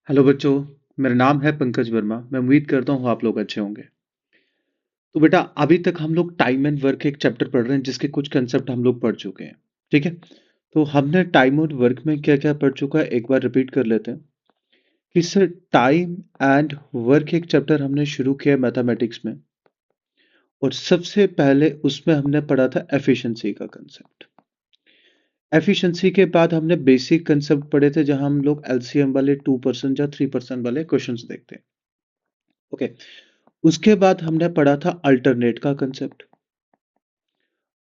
Hello बच्चों। मेरा नाम है पंकज वर्मा। मैं उम्मीद करता हूँ आप लोग अच्छे होंगे। तो बेटा, अभी तक हम लोग टाइम एंड वर्क एक चैप्टर पढ़ रहे हैं जिसके कुछ कंसेप्ट हम लोग पढ़ चुके हैं। ठीक है। तो हमने टाइम और वर्क में क्या क्या पढ़ चुका है एक बार रिपीट कर लेते हैं कि सर, टाइम एंड वर्क एक चैप्टर हमने शुरू किया मैथमेटिक्स में। और सबसे पहले उसमें हमने पढ़ा था एफिशिएंसी का कंसेप्ट। एफिशिएंसी के बाद हमने बेसिक कंसेप्ट पढ़े थे जहां हम लोग एलसीएम वाले 2% या 3% वाले क्वेश्चंस देखते हैं। ओके। उसके बाद हमने पढ़ा था अल्टरनेट का कंसेप्ट।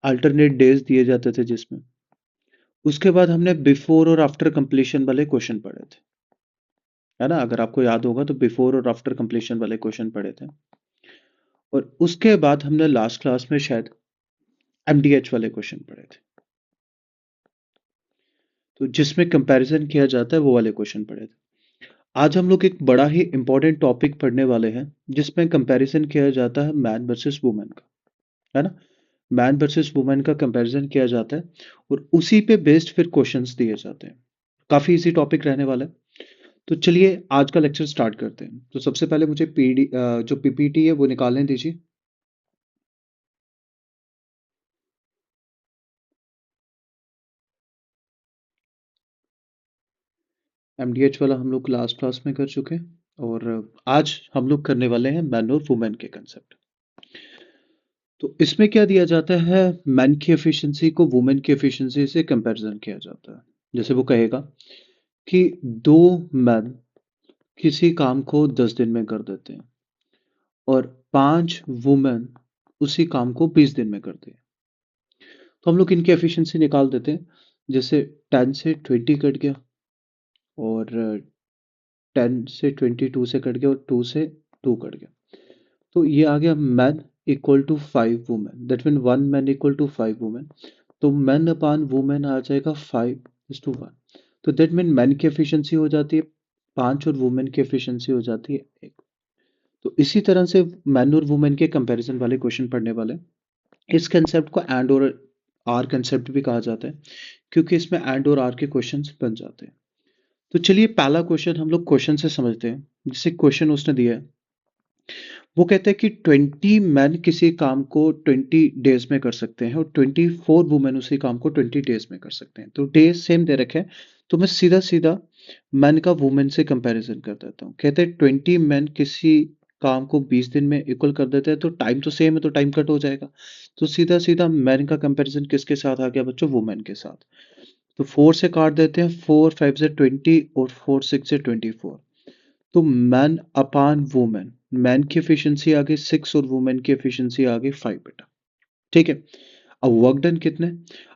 अल्टरनेट डेज दिए जाते थे जिसमें। उसके बाद हमने बिफोर और आफ्टर कंप्लीशन वाले क्वेश्चन पढ़े थे। है ना? अगर आपको याद होगा तो बिफोर और आफ्टर कंप्लीशन वाले क्वेश्चन पढ़े थे। और उसके बाद हमने लास्ट क्लास में शायद एमडीएच वाले क्वेश्चन पढ़े थे। तो जिसमें कंपैरिजन किया जाता है वो वाले क्वेश्चन पढ़े थे। आज हम लोग एक बड़ा ही इंपॉर्टेंट टॉपिक पढ़ने वाले हैं जिसमें कंपैरिजन किया जाता है मैन वर्सेस वुमेन का। है ना? मैन वर्सेस वुमेन का कंपैरिजन किया जाता है और उसी पे बेस्ड फिर क्वेश्चंस दिए जाते हैं। काफी इजी टॉपिक रहने वाला है। तो चलिए आज का लेक्चर स्टार्ट करते हैं। तो सबसे पहले मुझे जो पीपीटी है वो निकालने दीजिए। एमडीएच वाला हम लोग लास्ट क्लास में कर चुके हैं और आज हम लोग करने वाले हैं मैन और वुमेन के कंसेप्ट। तो इसमें क्या दिया जाता है? मैन की एफिशिएंसी को वुमेन की एफिशिएंसी से कंपैरिजन किया जाता है। जैसे वो कहेगा कि दो मैन किसी काम को 10 दिन में कर देते हैं और 5 वुमेन उसी काम को 20 दिन में करते हैं। तो हम लोग इनकी एफिशिएंसी निकाल देते हैं। जैसे 10 से 20 कट गया और 10 से 22 से कट गया और 2 से 2 कट गया। तो ये आ गया man equal to 5 women. That mean 1 man equal to 5 women. तो मैन अपान वुमेन आ जाएगा 5:1। तो दैट मीन मैन की एफिशिएंसी हो जाती है 5 और वुमेन की एफिशिएंसी हो जाती है 1। तो इसी तरह से मैन और वुमेन के कंपैरिजन वाले क्वेश्चन पढ़ने वाले हैं। इस कंसेप्ट को एंड और आर कंसेप्ट भी कहा जाता है क्योंकि इसमें एंड और आर के क्वेश्चंस बन जाते हैं। तो चलिए पहला क्वेश्चन हम लोग क्वेश्चन से समझते हैं। जैसे क्वेश्चन उसने दिया है, वो कहते हैं कि 20 मैन किसी काम को 20 डेज में कर सकते हैं और 24 वुमेन उसी काम को 20 डेज में कर सकते हैं। तो डेज सेम दे रखे हैं। तो मैं सीधा सीधा मैन का वुमेन से कंपैरिजन कर देता हूँ। कहते हैं 20 मैन किसी काम को 20 दिन में इक्वल कर देते हैं। तो टाइम तो सेम है तो टाइम कट हो जाएगा। तो सीधा सीधा मैन का कंपैरिजन किसके साथ आ गया बच्चों? वुमेन के साथ। तो 4 से काट देते हैं। 4 5 से 20 और 4 6 से 24। तो मैन अपान वुमेन, मैन की एफिशिएंसी आ गई 6 और वुमेन की एफिशिएंसी आ गई 5 बेटा। ठीक है। अब वर्क डन कितने?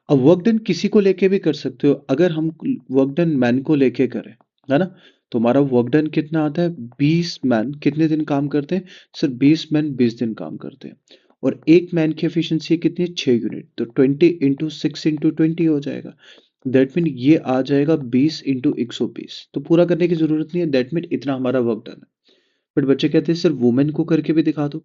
अब वर्क डन किसी को लेके भी कर सकते हो। अगर हम वर्क डन मैन को लेके करें, है ना, तो हमारा वर्क डन कितना आता है? 20 मैन कितने दिन काम करते हैं? सिर्फ 20 मैन 20 दिन काम करते हैं। और एक मैन की एफिशिएंसी कितनी है? 6 यूनिट। तो 20 × 6 × 20 हो जाएगा। दैट मीन ये आ जाएगा 20 × 120। तो पूरा करने की जरूरत नहीं है। दैट मीन इतना हमारा वर्क डन है। बट बच्चे कहते हैं सर वुमेन को करके भी दिखा दो।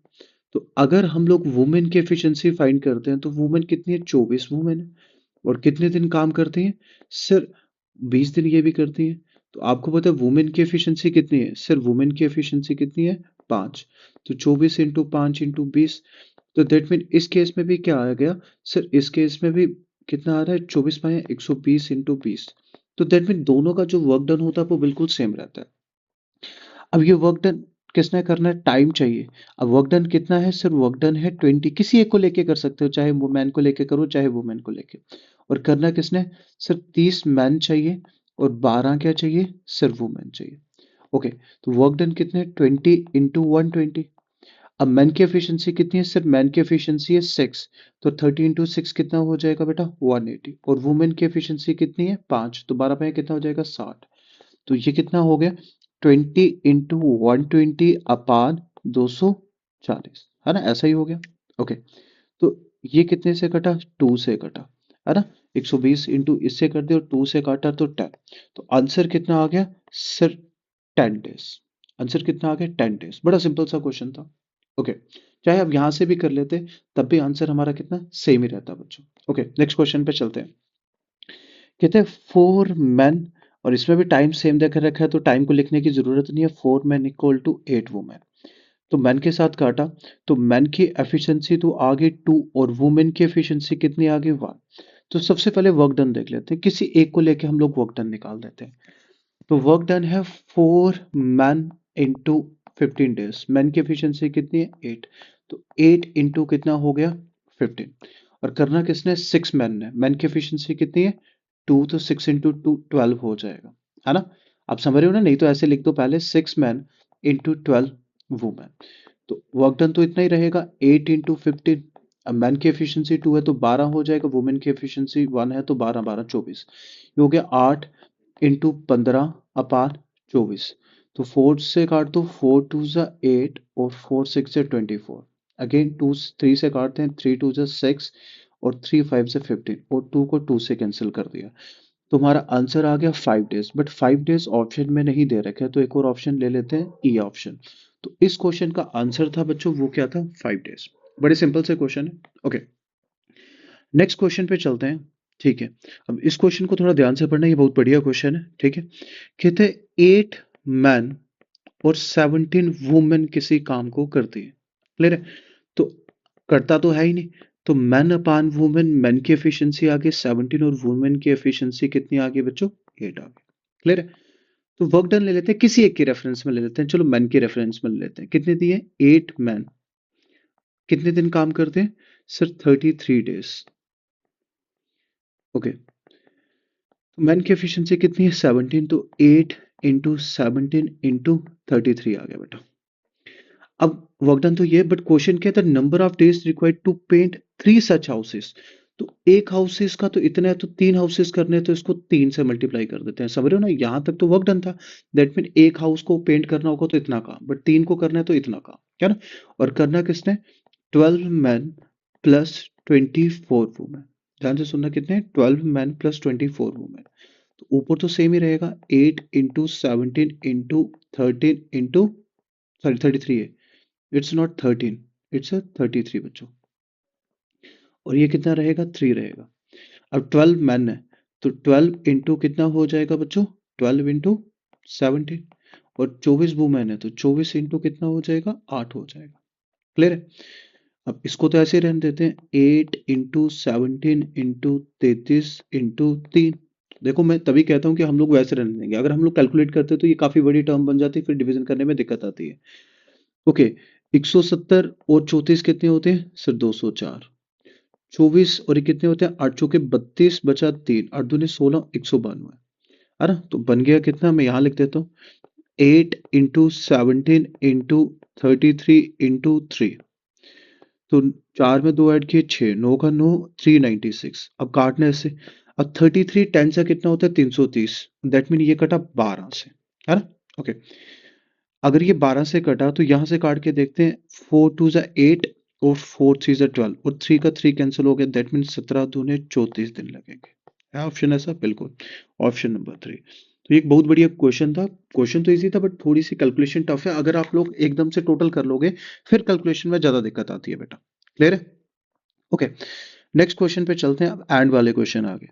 तो अगर हम लोग वुमेन की एफिशिएंसी फाइंड करते हैं तो वुमेन कितनी है? 24 वुमेन है। और कितने दिन काम करती हैं? सिर्फ 20 दिन ये भी करती हैं। तो आपको पता है वुमेन की एफिशिएंसी कितनी है? सिर्फ वुमेन की एफिशिएंसी कितनी है? 5। तो 24 × 5 × 20। तो दैट मीन इस केस में भी क्या आ गया? सर इस केस में भी कितना आ रहा है? 24 × 120। तो दैट मीन दोनों का जो वर्क डन होता है वो बिल्कुल सेम रहता है। अब ये वर्क डन किसने करना है? टाइम चाहिए। अब वर्क डन कितना है? सिर्फ वर्क डन है 20। किसी एक को लेके कर सकते हो, चाहे वो मैन को लेके करो चाहे वुमेन को लेके। और करना किसने? सिर्फ 30 मैन चाहिए और 12 क्या चाहिए? सिर्फ वुमेन चाहिए। ओके। तो वर्क डन कितने? 20 × 120। अब मैन की एफिशिएंसी कितनी है? सिर्फ मैन की एफिशिएंसी है 6। तो 30 × 6 कितना हो जाएगा बेटा? 180। और वुमेन की एफिशिएंसी कितनी है? 5। तो 12 पे कितना हो जाएगा? 60। तो ये कितना हो गया? 20 × 120 अपान 240। है ना? ऐसा ही हो गया। ओके। तो ये कितने से कटा? 2 से कटा। है ना? 120 इंटू इससे कर दिया और 2 से काटा तो 10। तो आंसर कितना आ गया? सिर्फ 10 डेज। आंसर कितना आ गया? 10 डेज। बड़ा सिंपल सा क्वेश्चन था। ओके। चाहे आप यहां से भी कर लेते तब भी आंसर हमारा कितना सेम ही रहता बच्चों। ओके, नेक्स्ट क्वेश्चन पे चलते हैं। कहते हैं 4 men और इसमें भी टाइम सेम देकर रखा है तो टाइम को लिखने की जरूरत नहीं है। 4 मैन इक्वल टू 8 वुमेन। तो मैन के साथ काटा तो मैन की एफिशिएंसी तो आ गई 2 और वुमेन की एफिशिएंसी कितनी आ गई 1। तो सबसे पहले वर्क डन देख लेते हैं, किसी एक को लेके हम लोग वर्क डन निकाल देते हैं। तो वर्क डन है 4 मैन इंटू 15 डेज। मैन की एफिशिएंसी कितनी है 8, तो 8 इंटू कितना हो गया 15। और करना किसने 6 मैन ने। मैन की एफिशिएंसी कितनी है 2, तो 6 इंटू 2 12 हो जाएगा, है ना। आप समझ रहे हो ना, नहीं तो ऐसे लिख दो पहले 6 मैन इंटू 12 वुमेन। तो वर्क डन तो इतना ही रहेगा 8 इंटू 15। अब मैन की एफिशिएंसी 2 है तो 12 हो जाएगा, वुमेन की एफिशिएंसी 1 है तो 12 12 24। ये हो गया 8 इंटू 15 अपान 24। तो 4 से काट दो, 4 टू ज़ा 8 और 4 6 से 24। अगेन 2 3 से काटते हैं, 3 टू ज़ा 6 और 3 5 से 15 और 2 को 2 से कैंसिल कर दिया। तो हमारा आंसर आ गया 5 डेज। बट 5 डेज ऑप्शन में नहीं दे रखा है तो एक और ऑप्शन ले लेते हैं, ई ऑप्शन। तो इस क्वेश्चन का आंसर था बच्चों वो क्या था 5 डेज। बड़े सिंपल से क्वेश्चन है। ओके, नेक्स्ट क्वेश्चन पे चलते हैं। ठीक है, अब इस क्वेश्चन को थोड़ा ध्यान से पढ़ना, ये बहुत बढ़िया क्वेश्चन है। ठीक है, कहते हैं 8 मैन और 17 वुमेन किसी काम को करती है। क्लियर है, तो करता तो है ही नहीं, तो मैन अपान वुमेन, मैन की एफिशिएंसी आ गई 17 और वुमेन की एफिशिएंसी कितनी आ गई बच्चों 8 आ गई। क्लियर है, तो वर्क डन ले लेते हैं, किसी एक के रेफरेंस में ले लेते हैं। चलो मैन के रेफरेंस में ले लेते हैं, कितने दिए 8 मैन, कितने दिन काम करते हैं सर 33 डेज। ओके, मैन की एफिशिएंसी कितनी है 17, तो 8 इंटू 17 इंटू 33 आ गया बेटा। अब वर्क डन तो ये, बट क्वेश्चन क्या था, number of days required to paint 3 such houses. तो एक हाउसेस का तो इतना है, तो 3 हाउसेस करने हैं, तो इसको 3 से मल्टीप्लाई कर देते हैं। समझ रहे हो ना, यहां तक तो वर्क डन था। दैट मीन एक हाउस को पेंट करना होगा तो इतना काम, बट 3 को करना है तो इतना काम, क्या ना। और करना किसने 12 मैन प्लस 24 वुमेन। ध्यान से सुनना, कितने 12 मैन प्लस 24 वुमेन। तो ऊपर तो सेम ही रहेगा, 8 इंटू 17 इंटू 13 इंटू सॉरी 33 है, इट्स नॉट 13, इट्स अ 33 बच्चों। और ये कितना रहेगा 3 रहेगा। अब 12 मैन है तो 12 इंटू कितना हो जाएगा बच्चों 12 इंटू 17। और 24 वुमेन है तो 24 इंटू कितना हो जाएगा 8 हो जाएगा। क्लियर है, अब इसको तो ऐसे रहने देते हैं 8 इंटू 17 इंटू 33 इंटू 3। देखो मैं तभी कहता हूँ कि हम लोग वैसे रहने देंगे, अगर हम लोग कैलकुलेट करते हैं तो ये काफी बड़ी टर्म बन जाती है, फिर डिवीजन करने में दिक्कत आती है। ओके, 170 और 34 कितने होते हैं सर 204। 24 और ये कितने होते हैं 8 चौके 32 बचा 3, 8 दूनी 16, 192 है ना। तो बन गया कितना, मैं यहाँ लिख देता हूँ 8 इंटू 17 इंटू 33 इंटू 3। तो 4 में 2 ऐड किए 6, 9 का 9, 396। अब काटने से, अब 33 10 से कितना होता है 330। दैट मीन ये कटा 12 से, है ना। ओके, अगर ये 12 से कटा तो यहाँ से काट के देखते हैं, 4 टू ज़ा 8 और 4 थ्री ज़ा 12 और 3 का 3 कैंसिल हो गया। दैट मीन 17 दूने 34 दिन लगेंगे। है ऑप्शन ऐसा, बिल्कुल ऑप्शन नंबर 3। तो ये एक बहुत बढ़िया क्वेश्चन था। क्वेश्चन तो इजी था बट थोड़ी सी कैलकुलेशन टफ है, अगर आप लोग एकदम से टोटल कर लोगे फिर कैलकुलेशन में ज्यादा दिक्कत आती है बेटा। क्लियर है, ओके। नेक्स्ट क्वेश्चन पे चलते हैं, अब एंड वाले क्वेश्चन आगे।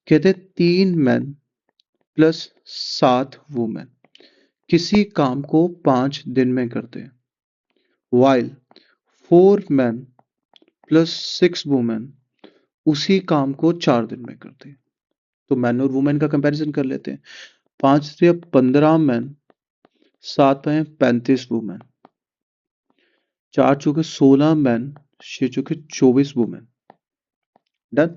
कहते हैं 3 मैन प्लस 7 वुमेन किसी काम को 5 दिन में करते हैं, while 4 men प्लस 6 वुमेन उसी काम को 4 दिन में करते हैं। तो मैन और वुमेन का कंपैरिजन कर लेते हैं। 5 से 15 मैन, 7 है 35 वुमेन, 4 चौके 16 मैन, 6 चौके 24 वुमेन। डन।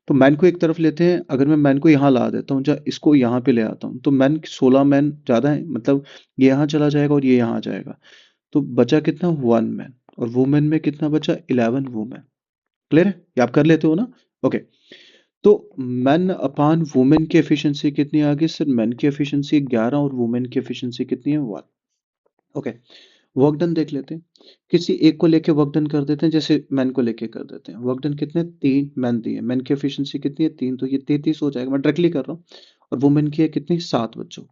तो मैन को एक तरफ लेते हैं, अगर मैं मैन को यहाँ ला देता हूँ, इसको यहाँ पे ले आता हूँ, तो मैन 16 मैन ज्यादा है, मतलब ये यहाँ चला जाएगा और ये यहाँ आ जाएगा। तो बचा कितना 1 मैन, और वुमेन में कितना बचा 11 वुमेन। क्लियर है, ये आप कर लेते हो ना। ओके, तो मैन अपान वुमेन की एफिशिएंसी कितनी आ गई सर, मैन की एफिशिएंसी 11 और वुमेन की एफिशिएंसी कितनी है 1। ओके, वर्क डन देख लेते हैं, किसी एक को लेके वर्क डन कर देते हैं, जैसे मैन को लेके कर देते हैं। वर्क डन कितने 3 मैन दिए, मैन की एफिशिएंसी कितनी है 3, तो ये 33 हो जाएगा, मैं डायरेक्टली कर रहा हूँ। और वुमेन की है कितनी 7 बच्चों,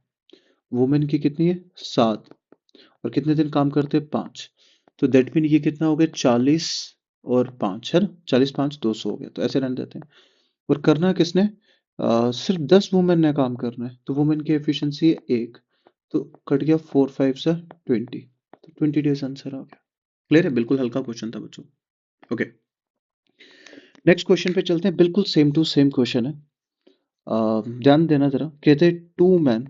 वुमेन की कितनी है 7, और कितने दिन काम करते हैं 5। तो दैट मीन ये कितना हो गया 40 और 5 है ना, 40 5 200 हो गया, तो ऐसे रहने देते हैं। और करना किसने सिर्फ 10 वुमेन ने काम करना है तो वुमेन की एफिशिएंसी है 1, तो कट गया 4 5 से 20, तो 20 डेज आंसर आ गया। क्लियर है? बिल्कुल हल्का क्वेश्चन था बच्चों। ओके, नेक्स्ट क्वेश्चन पे चलते हैं। बिल्कुल सेम टू सेम क्वेश्चन है। ध्यान देना जरा। कहते हैं 2 मैन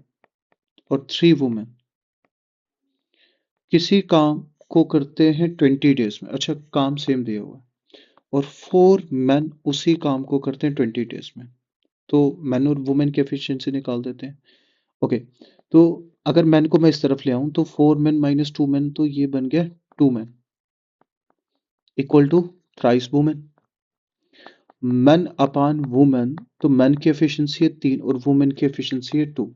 और 3 वुमेन किसी काम को करते हैं 20 डेज में। अच्छा, काम सेम दिया हुआ है और 4 मैन उसी काम को करते हैं 20 डेज में, तो मैन और वुमेन की एफिशिएंसी निकाल देते हैं। ओके, तो अगर मैन को मैं इस तरफ ले आऊं तो 4 मैन माइनस 2 मैन, तो ये बन गया 2 man equal to thrice women. Man upon women, तो मैन की एफिशिएंसी है 3 और वुमेन की एफिशिएंसी है 2।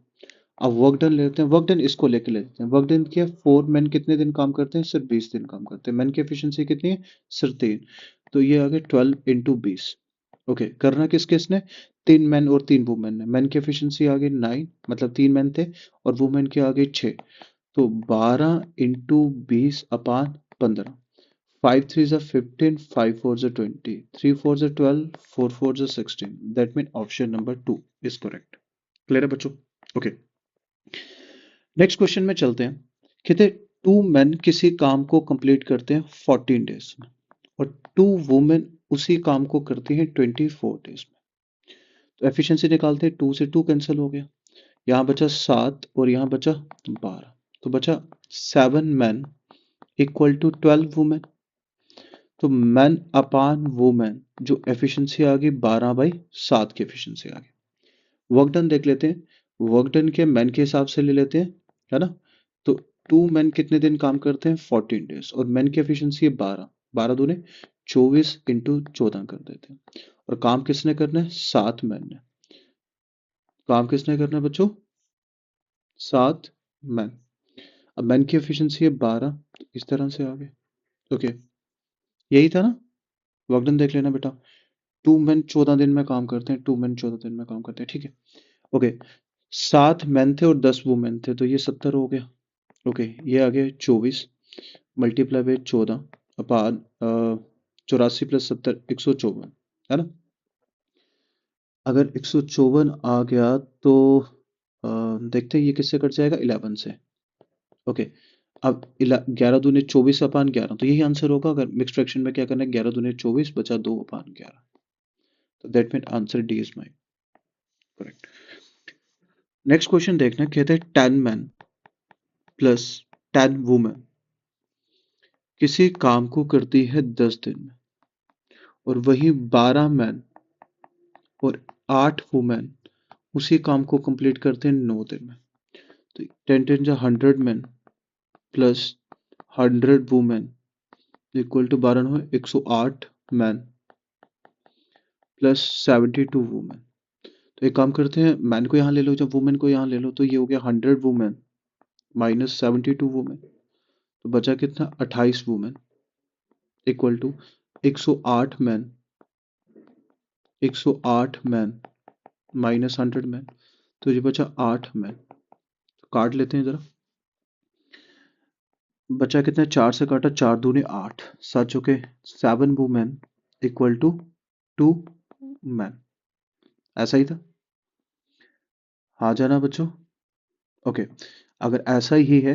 अब वर्क डन लेते हैं। वर्क डन इसको लेके लेते हैं। वर्क डन किया, 4 मैन कितने दिन काम करते हैं? सिर्फ 20 दिन काम करते हैं। मैन की एफिशिएंसी कितनी है? सिर्फ 3, तो ये आ गया 12 इंटू 20। ओके, करना किस किसने? 3 मैन और 3 वुमेन ने। मैन की एफिशिएंसी आ गई 9, मतलब 3 मैन थे, और वुमेन की आ गई 6, तो 12 into 20 upon 15। 5 3 is 15, 5 4 is 20, 3 4 is 12, 4 4 is 16. That means option number 2 is correct. Clear है बच्चों? ओके, नेक्स्ट क्वेश्चन में चलते हैं। कहते हैं 2 मैन किसी काम को कंप्लीट करते हैं 14 डेज में और 2 वुमेन उसी काम को करती हैं 24 डेज में। तो एफिशिएंसी निकालते हैं। 2 से 2 कैंसिल हो गया, यहाँ बचा 7 और यहाँ बचा 12, तो बचा 7 मैन इक्वल टू 12 वुमेन। तो मैन अपान वुमेन जो एफिशिएंसी आ गई 12/7 की एफिशिएंसी आ गई। वर्क डन देख लेते हैं। वर्क डन के मैन के हिसाब से ले लेते हैं, है ना? तो 2 मैन कितने दिन काम करते हैं? 14 डेज, और मैन की एफिशिएंसी है 12, 12 दूने 24 इंटू 14 कर देते हैं। और काम किसने करना है? 7 मैन ने। काम किसने करना है बच्चों? 7 मैन। अब मैन की एफिशिएंसी है 12, तो इस तरह से आ गए। ओके, यही था ना? वर्क डन देख लेना बेटा। 2 मैन 14 दिन में काम करते हैं, 2 मैन 14 दिन में काम करते हैं, ठीक है? ओके, 7 मैन थे और 10 वुमेन थे, तो ये 70 हो गया। ओके, ये आ गया 24 मल्टीप्लाई बाय 14 अपान 84 प्लस 70 154, है ना? अगर 154 आ गया तो देखते हैं ये किससे कट जाएगा? 11 से। ओके, अब 11 दूने 24 अपान 11, तो यही आंसर होगा। अगर मिक्स फ्रैक्शन में क्या करना है? 11 दूने 24 बचा 2 अपान 11, तो that mean answer D is my correct. Next question देखना। कहते हैं 10 मैन प्लस 10 वुमेन किसी काम को करती है 10 दिन में और वही 12 मैन और 8 वुमेन उसी काम को कंप्लीट करते हैं 9 दिन में। तो 10 10 जा 100 man plus 100 women equal to 12 हो 108 मैन प्लस 72 वुमेन। तो एक काम करते हैं, मैन को यहाँ ले लो, जब वुमेन को यहाँ ले लो, तो ये हो गया 100 वुमेन माइनस 72 वुमेन, तो बचा कितना? 28 women equal to 108 man, 108 man minus 100 man, तो ये बचा 8 मैन। तो काट लेते हैं जरा। बचा कितना? 4 से काटा, 4 दूने 8, 7 चौके 7 वुमेन इक्वल टू 2 मैन। ऐसा ही था, हाँ जाना बच्चों। ओके, अगर ऐसा ही है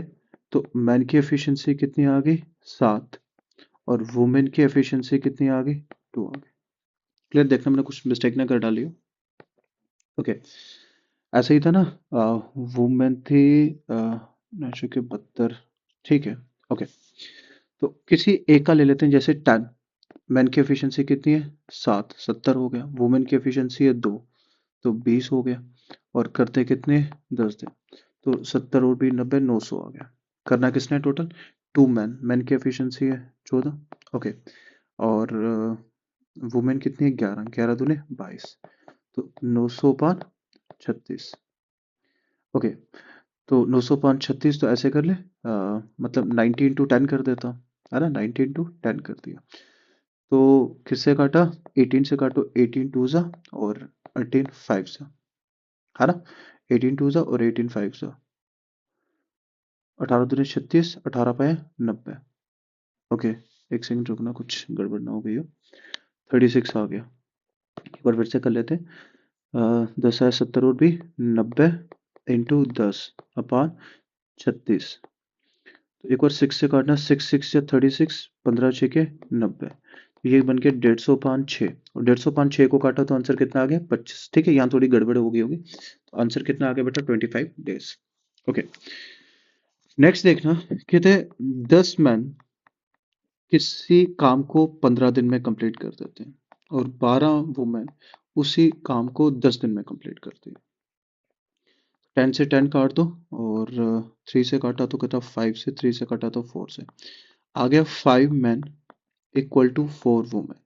तो मैन की एफिशिएंसी कितनी आ गई? 7, और वुमेन की एफिशिएंसी कितनी आ गई? 2 आ गई। क्लियर? देखना मैंने कुछ मिस्टेक ना कर डाली हो। ओके, ऐसा ही था ना? वुमेन थी 972, ठीक है। ओके, तो किसी एक का ले लेते हैं, जैसे 10। मैन की एफिशिएंसी कितनी है? 7, 70 हो गया। वुमेन की एफिशिएंसी है 2, तो 20 हो गया। और करते कितने? 10 दिन, तो 70 और भी 90, 900 आ गया। करना किसने टोटल? 2 मैन। मैन की एफिशिएंसी है 14। ओके, और वुमेन कितनी है? 11, 11 दूने 22, तो 900 पाँच 36। ओके, तो 900 पाँच 36, तो ऐसे कर ले, मतलब 90 इंटू 10 कर देता हूँ, है ना? 90 इंटू 10 कर दिया, तो किससे काटा? 18 से काटो, 18 टू ज़ा और 18 फाइव ज़ा, है ना? 18 टू ज़ा और 18 फाइव ज़ा, 18 दूनी 36, 18 पाए 90। ओके, एक सेकंड रुकना, कुछ गड़बड़ ना हो गई हो। 36 आ गया। एक बार फिर से कर लेते हैं। 10 है 70 और भी 90 इंटू 10/36। तो एक बार 6 से काटना, 6 या 36, 15 6 के 90। तो ये बन के 150/6, और 150/6 को काटा तो आंसर कितना आ गया 25। ठीक है, यहाँ थोड़ी गड़बड़ हो गई होगी, तो आंसर कितना आ गया बेटा 25 डेज। ओके, नेक्स्ट देखना, कहते हैं 10 मैन किसी काम को 15 दिन में कंप्लीट कर देते हैं और 12 वुमेन उसी काम को 10 दिन में कंप्लीट करती है। 10 से 10 काट दो, और 3 से काटा तो कहता 5 से, 3 से काटा तो 4 से, आ गया 5 मैन इक्वल टू 4 वुमेन।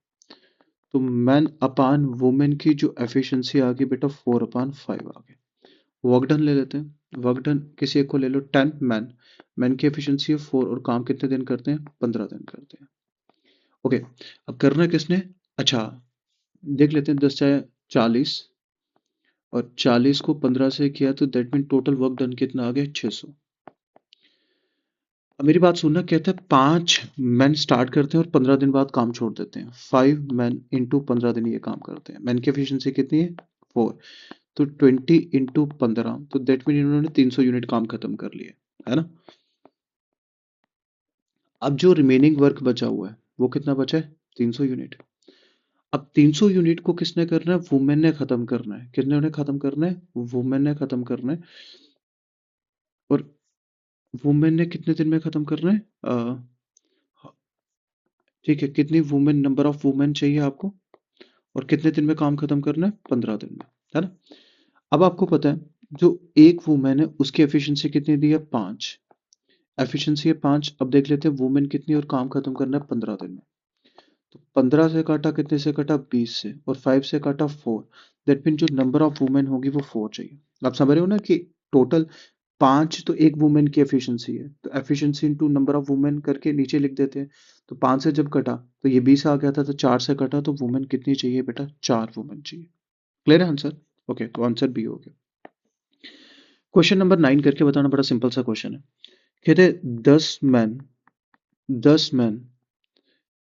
तो मैन अपान वुमेन की जो एफिशिएंसी आ गई बेटा 4/5 आ गई। वर्क डन ले लेते हैं, वर्क डन किसी एक को ले लो, 10 मैन, मैन की एफिशिएंसी है 4 और काम कितने दिन करते हैं 15 दिन करते हैं। ओके, अब करना है किसने, अच्छा देख लेते हैं, 10 चाहे 40, और 40 को 15 से किया तो that mean total work done कितना आ गया 600। अब मेरी बात सुनना, कहता है 5 मैन स्टार्ट करते हैं और 15 दिन बाद काम छोड़ देते हैं। 5 मैन इंटू 15 दिन ये काम करते हैं। मैन की एफिशिएंसी कितनी है 4, तो 20 इंटू 15, तो दैट मीन इन्होंने 300 यूनिट काम खत्म कर लिया है ना। अब जो रिमेनिंग वर्क बचा हुआ है वो कितना बचा है 300 यूनिट। अब 300 यूनिट को किसने करना है, वुमेन ने खत्म करना है। किसने उन्हें खत्म करना है, वुमेन ने खत्म करना है। और वुमेन ने कितने दिन में खत्म करना है, ठीक है, कितनी वुमेन, नंबर ऑफ वुमेन चाहिए आपको, और कितने दिन में काम खत्म करना है 15 दिन में, है ना। अब आपको पता है जो एक वुमेन है उसकी एफिशिएंसी कितनी दी है 5, एफिशिएंसी है 5। अब देख लेते हैं वुमेन कितनी और काम खत्म करना है 15 दिन में। तो 15 से काटा, कितने से काटा 20 से, और 5 से काटा 4, दैट मीन जो नंबर ऑफ वुमेन होगी वो 4 चाहिए। आप समझ रहे हो ना कि टोटल 5 तो एक वुमेन की एफिशिएंसी है, तो efficiency into number of women करके नीचे लिख देते हैं। तो 5 से जब कटा तो ये 20 आ गया था, तो 4 से कटा तो वुमेन कितनी चाहिए बेटा 4 वुमेन चाहिए। क्लियर है आंसर, ओके, तो आंसर बी हो गया। क्वेश्चन नंबर 9 करके बताना, बड़ा सिंपल सा क्वेश्चन है। कहते 10 मैन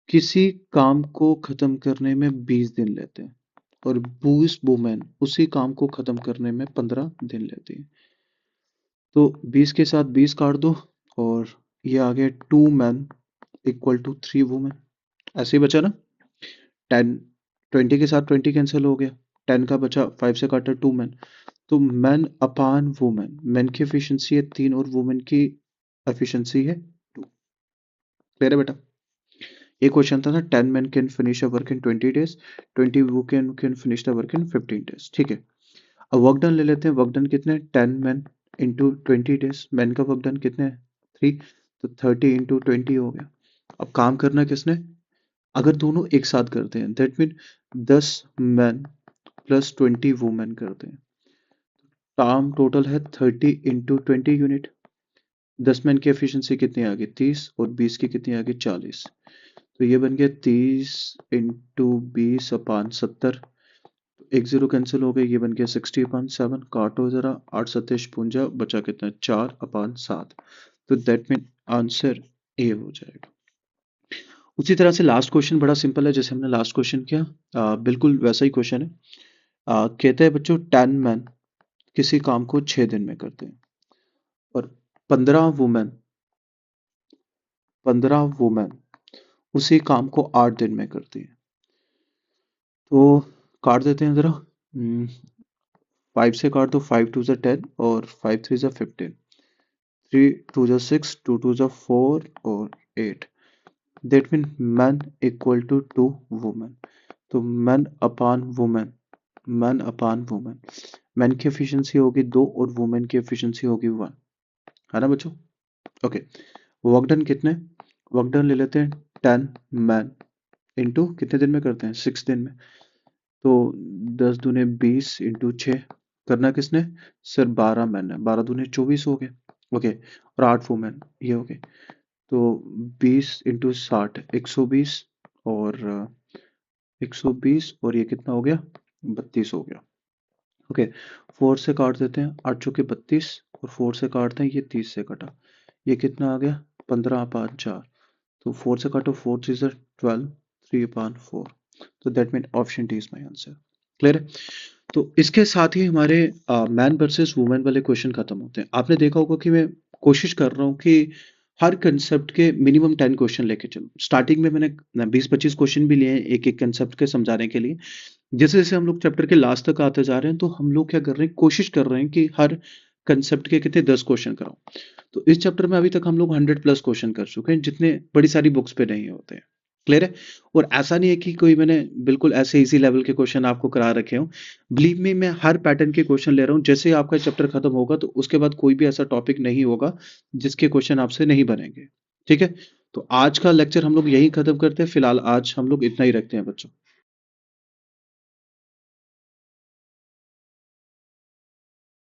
किसी काम को खत्म करने में 20 दिन लेते हैं और 20 वुमेन उसी काम को खत्म करने में 15 दिन लेती है। तो 20 के साथ 20 काट दो, और ये आ गया 2 मैन इक्वल टू 3 वुमेन। ऐसे ही बचा ना, 10, 20 के साथ 20 कैंसिल हो गया, 10 का बचा, 5 से काटा 2 मैन। तो मैन अपान वुमेन, मैन की एफिशिएंसी है 3 और वुमेन की एफिशिएंसी है 2। क्लियर है बेटा। ये क्वेश्चन था ना, 10 man can finish a work in 20 days, 20 women can finish the work in 15 days. ठीक है, अब वर्क डन ले लेते हैं। वर्क डन कितने, 10 मैन इंटू 20 डेज, मैन का वर्क डन कितने 3, तो 30 इंटू 20 हो गया। अब काम करना किसने, अगर दोनों एक साथ करते हैं that mean 10 man plus 20 women करते हैं, काम टोटल है 30 इंटू 20 यूनिट। 10 मैन की एफिशिएंसी कितनी आ गई 30, और 20 की कितनी आ गई 40। तो ये बन गया 30 इंटू 20/70, एक जीरो कैंसिल हो गए, ये बन गया 60/7। काटो जरा, 8 सत्तेश पूंजा, बचा कितना 4/7। तो दैट मीन आंसर ए हो जाएगा। उसी तरह से लास्ट क्वेश्चन बड़ा सिंपल है, जैसे हमने लास्ट क्वेश्चन किया, बिल्कुल वैसा ही क्वेश्चन है। कहते हैं बच्चों 10 मैन किसी काम को 6 दिन में करते हैं और 15 वुमेन उसी काम को 8 दिन में करती है। तो काट देते हैं जरा, 5 से काट दो, 5 2 ज़ा 10 और 5 3 ज़ा 15, 3 2 ज़ा 6, 2 2 ज़ा 4 और 8। That mean man equal to 2 women. तो man upon women, man upon women, man की एफिशिएंसी होगी 2 और वुमेन की एफिशिएंसी होगी 1, है ना बच्चों। ओके, वर्क डन कितने, वर्क डन ले लेते हैं 10 मैन इंटू कितने दिन में करते हैं 6 दिन में। तो 10 दूने 20 इंटू 6, करना किसने सर 12 मैन है, 12 दूने 24 हो गए। ओके, और 8 वुमेन ये हो गए। तो 20 इंटू 60 120, और 120 और ये कितना हो गया 32 हो गया। ओके, 4 से काट देते हैं, 8 चौके 32, और 4 से काटते हैं, ये 30 से कटा, ये कितना आ गया 15/4। तो 4 से काटो, 4 3 12, 3/4। तो that mean option D is my answer. Clear है। तो इसके साथ ही हमारे मैन वर्सेस वुमेन वाले क्वेश्चन खत्म होते हैं। आपने देखा होगा कि मैं कोशिश कर रहा हूँ कि हर कंसेप्ट के मिनिमम 10 क्वेश्चन लेके चलूँ। स्टार्टिंग में मैंने 20-25 क्वेश्चन भी लिए हैं एक-एक कंसेप्ट के समझाने के लिए। जैसे-जैसे हम लोग चैप्टर के लास्ट तक आते जा रहे हैं, तो हम लोग क्या कर रहे हैं, कोशिश कर रहे हैं कि हर कंसेप्ट के कितने 10 क्वेश्चन कराऊँ। तो इस चैप्टर में अभी तक हम लोग 100 प्लस क्वेश्चन कर चुके हैं, जितने बड़ी सारी बुक्स पे नहीं होते हैं। क्लियर है? और ऐसा नहीं है कि कोई मैंने बिल्कुल ऐसे इजी लेवल के क्वेश्चन आपको करा रखे हों। बिलीव मी, मैं हर पैटर्न के क्वेश्चन ले रहा हूँ। जैसे ही आपका चैप्टर खत्म होगा, तो उसके बाद कोई भी ऐसा टॉपिक नहीं होगा, जिसके क्वेश्चन आपसे नहीं बनेंगे। ठीक है? तो आज का लेक्चर हम लोग यहीं खत्म करते हैं। फिलहाल आज हम लोग इतना ही रखते हैं बच्चों।